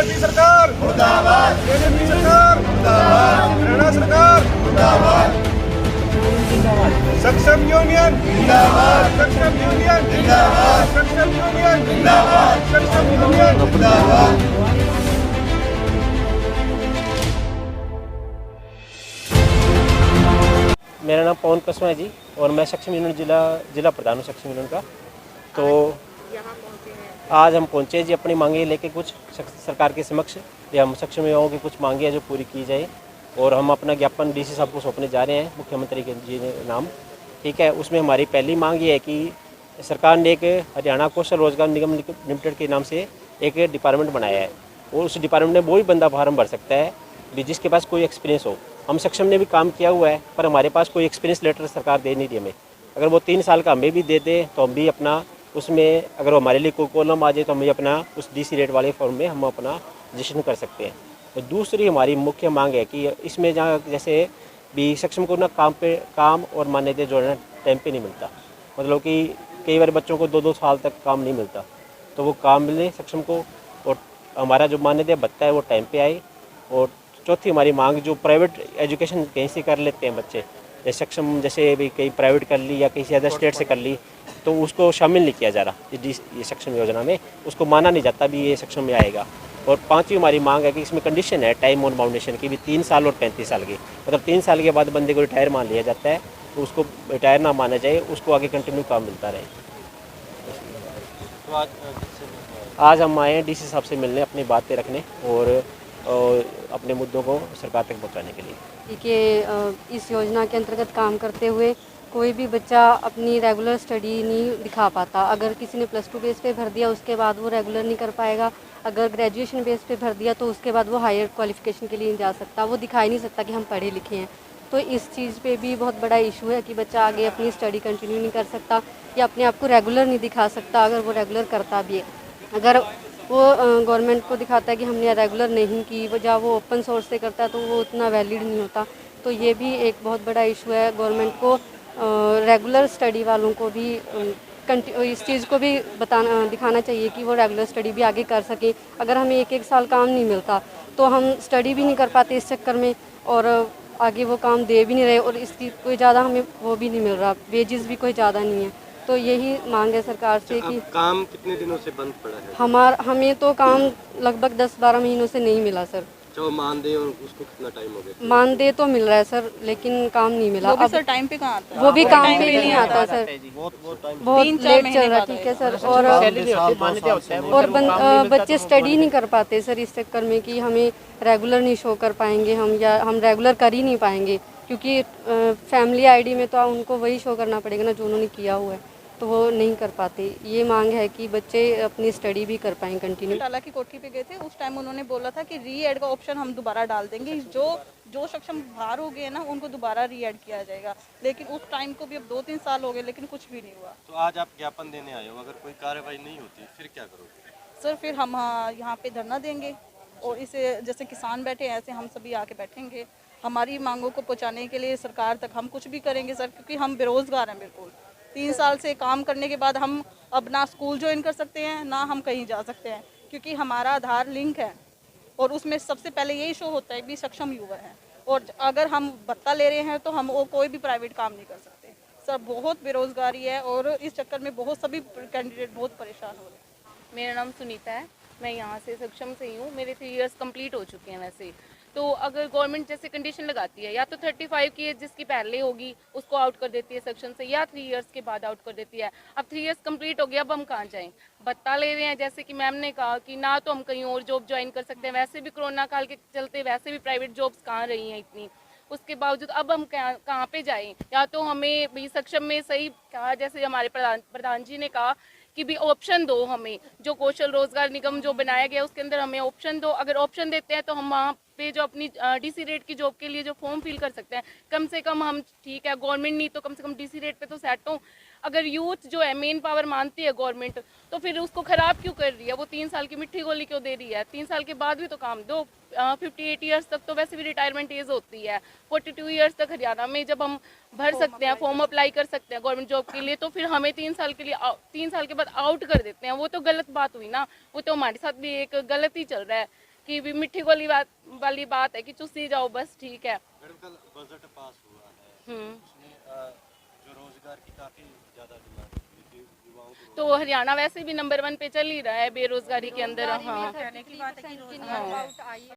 BJP सरकार मुर्दाबाद, BJP सरकार मुर्दाबाद, हरियाणा सरकार मुर्दाबाद, सक्षम यूनियन जिंदाबाद, सक्षम यूनियन जिंदाबाद, सक्षम यूनियन जिंदाबाद, सक्षम यूनियन जिंदाबाद। मेरा नाम पवन कसवा है जी और मैं सक्षम यूनियन जिला प्रधान हूँ सक्षम यूनियन का। तो आज हम पहुँचे जी अपनी मांगे लेके कुछ सरकार के समक्ष, या हम सक्षम युवाओं की कुछ मांगे हैं जो पूरी की जाए, और हम अपना ज्ञापन डीसी साहब को सौंपने जा रहे हैं मुख्यमंत्री के जी नाम। ठीक है, उसमें हमारी पहली मांग ये है कि सरकार ने एक हरियाणा कौशल रोजगार निगम लिमिटेड के नाम से एक डिपार्टमेंट बनाया है, और उस डिपार्टमेंट में वो ही बंदा फार्म भर सकता है भी जिसके पास कोई एक्सपीरियंस हो। हम सक्षम ने भी काम किया हुआ है, पर हमारे पास कोई एक्सपीरियंस लेटर सरकार दे नहीं रही हमें। अगर वो 3 साल का हमें भी दे दे तो हम भी अपना उसमें, अगर हमारे लिए कोई कॉलम आ जाए तो हम अपना उस डीसी रेट वाले फॉर्म में हम अपना रजिस्ट्रेशन कर सकते हैं। तो दूसरी हमारी मुख्य मांग है कि इसमें जहाँ जैसे भी सक्षम को ना काम और मान्यता जोड़ना टाइम पे नहीं मिलता, मतलब कि कई बार बच्चों को 2-2 साल तक काम नहीं मिलता, तो वो काम मिले सक्षम को, और हमारा जो मान्यता भत्ता है वो टाइम पे आए। और चौथी हमारी मांग, जो प्राइवेट एजुकेशन कहीं से कर लेते हैं बच्चे, जैसे सक्षम जैसे भी कहीं प्राइवेट कर ली या किसी अदर स्टेट से कर ली, तो उसको शामिल नहीं किया जा रहा ये सक्षम योजना में, उसको माना नहीं जाता भी ये सक्षम में आएगा। और पांचवी हमारी मांग है कि इसमें कंडीशन है टाइम ऑन बाउंडेशन की भी 3 साल और 35 साल की, मतलब 3 साल के बाद बंदे को रिटायर मान लिया जाता है, तो उसको रिटायर ना माना जाए, उसको आगे कंटिन्यू काम मिलता रहे। तो आज हम आए हैं डीसी साहब से मिलने, अपनी बातें रखने और अपने मुद्दों को सरकार तक पहुंचाने के लिए। कि इस योजना के अंतर्गत काम करते हुए कोई भी बच्चा अपनी रेगुलर स्टडी नहीं दिखा पाता। अगर किसी ने +2 बेस पे भर दिया उसके बाद वो रेगुलर नहीं कर पाएगा, अगर ग्रेजुएशन बेस पे भर दिया तो उसके बाद वो हायर क्वालिफिकेशन के लिए नहीं जा सकता, वो दिखा ही नहीं सकता कि हम पढ़े लिखे हैं। तो इस चीज़ पे भी बहुत बड़ा इशू है कि बच्चा आगे अपनी स्टडी कंटिन्यू नहीं कर सकता या अपने आप को रेगुलर नहीं दिखा सकता, अगर वो रेगुलर करता भी है। अगर वो गवर्नमेंट को दिखाता है कि हमने रेगुलर नहीं की, वो जब वो ओपन सोर्स से करता है तो वो उतना वैलिड नहीं होता। तो ये भी एक बहुत बड़ा इशू है। गवर्नमेंट को रेगुलर स्टडी वालों को भी इस चीज़ को भी दिखाना चाहिए कि वो रेगुलर स्टडी भी आगे कर सकें। अगर हमें 1-1 साल काम नहीं मिलता तो हम स्टडी भी नहीं कर पाते इस चक्कर में, और आगे वो काम दे भी नहीं रहे, और इसकी कोई ज़्यादा हमें वो भी नहीं मिल रहा, वेजेस भी कोई ज़्यादा नहीं है। तो यही मांग है सरकार से कि काम कितने दिनों से बंद पड़ा है? हमें तो काम लगभग 10-12 महीनों से नहीं मिला सर। जो मानदेय और उसको कितना टाइम हो गया? मानदेय तो मिल रहा है सर, लेकिन काम नहीं मिला। वो भी अब सर टाइम पे कहाँ आता है? वो भी काम पे नहीं आता सर, बहुत 3-4 लेट चल रहा है। ठीक है सर, और बच्चे स्टडी नहीं कर पाते सर इस चक्कर में कि हमें रेगुलर नहीं शो कर पाएंगे हम, या हम रेगुलर कर ही नहीं पाएंगे, क्योंकि फैमिली आईडी में तो उनको वही शो करना पड़ेगा ना जो उन्होंने किया हुआ है, तो वो नहीं कर पाते। ये मांग है कि बच्चे अपनी स्टडी भी कर पाएँ कंटिन्यू। टाला की कोठी पे गए थे, उस टाइम उन्होंने बोला था कि री एड का ऑप्शन हम दोबारा डाल देंगे, जो सक्षम बाहर हो गए ना उनको दोबारा री एड किया जाएगा। लेकिन उस टाइम को भी अब 2-3 साल हो गए लेकिन कुछ भी नहीं हुआ। तो आज आप ज्ञापन देने आए हो, अगर कोई कार्रवाई नहीं होती फिर क्या करोगे? सर फिर हम यहाँ पे धरना देंगे, और इसे जैसे किसान बैठे हैं ऐसे हम सभी आके बैठेंगे। हमारी मांगों को पहुँचाने के लिए सरकार तक हम कुछ भी करेंगे सर, क्योंकि हम बेरोजगार हैं बिल्कुल। 3 साल से काम करने के बाद हम अब ना स्कूल ज्वाइन कर सकते हैं ना हम कहीं जा सकते हैं, क्योंकि हमारा आधार लिंक है और उसमें सबसे पहले यही शो होता है कि सक्षम युवा है, और अगर हम भत्ता ले रहे हैं तो हम वो कोई भी प्राइवेट काम नहीं कर सकते। सर बहुत बेरोजगारी है और इस चक्कर में बहुत सभी कैंडिडेट बहुत परेशान हो रहे हैं। मेरा नाम सुनीता है, मैं यहाँ से सक्षम से ही हूँ। मेरे 3 इयर्स कंप्लीट हो चुके हैं वैसे। तो अगर गवर्नमेंट जैसे कंडीशन लगाती है, या तो 35 की एज जिसकी पहले होगी उसको आउट कर देती है सक्षम से, या 3 इयर्स के बाद आउट कर देती है। अब 3 इयर्स कंप्लीट हो गया, अब हम कहाँ जाएं? भत्ता ले रहे हैं, जैसे कि मैम ने कहा कि ना तो हम कहीं और जॉब ज्वाइन कर सकते हैं, वैसे भी कोरोना काल के चलते वैसे भी प्राइवेट जॉब्स कहाँ रही हैं इतनी, उसके बावजूद अब हम कहाँ पे जाएं? या तो हमें भी सक्षम में सही कहा, जैसे हमारे प्रधान जी ने कहा कि भी ऑप्शन दो हमें, जो कौशल रोजगार निगम जो बनाया गया उसके अंदर हमें ऑप्शन दो। अगर ऑप्शन देते हैं तो हम वहाँ पे जो अपनी डीसी रेट की जॉब के लिए जो फॉर्म फिल कर सकते हैं, कम से कम हम, ठीक है गवर्नमेंट नहीं तो कम से कम डीसी रेट पे तो सेट हो। अगर यूथ जो है मेन पावर मानती है गवर्नमेंट, तो फिर उसको खराब क्यों कर रही है? वो 3 साल की मिट्टी गोली क्यों दे रही है? 3 साल के बाद भी तो काम दो। 58 ईयर्स तक तो वैसे भी रिटायरमेंट एज होती है। 42 ईयर्स तक हरियाणा में जब हम भर सकते हैं, फॉर्म अप्लाई कर सकते हैं गवर्नमेंट जॉब के लिए, तो फिर हमें 3 साल के लिए 3 साल के बाद आउट कर देते हैं। वो तो गलत बात हुई ना, वो तो हमारे साथ भी एक गलत ही चल रहा है कि भी मिट्टी वाली बात है कि चूसी जाओ बस, ठीक है। मैडम कल बजट पास हुआ है, उसमें जो रोजगार की काफी ज्यादा डिमांड थी, युवाओं को तो हरियाणा वैसे भी नंबर 1 पे चल ही रहा है बेरोजगारी के अंदर। हाँ कहने की बात है कि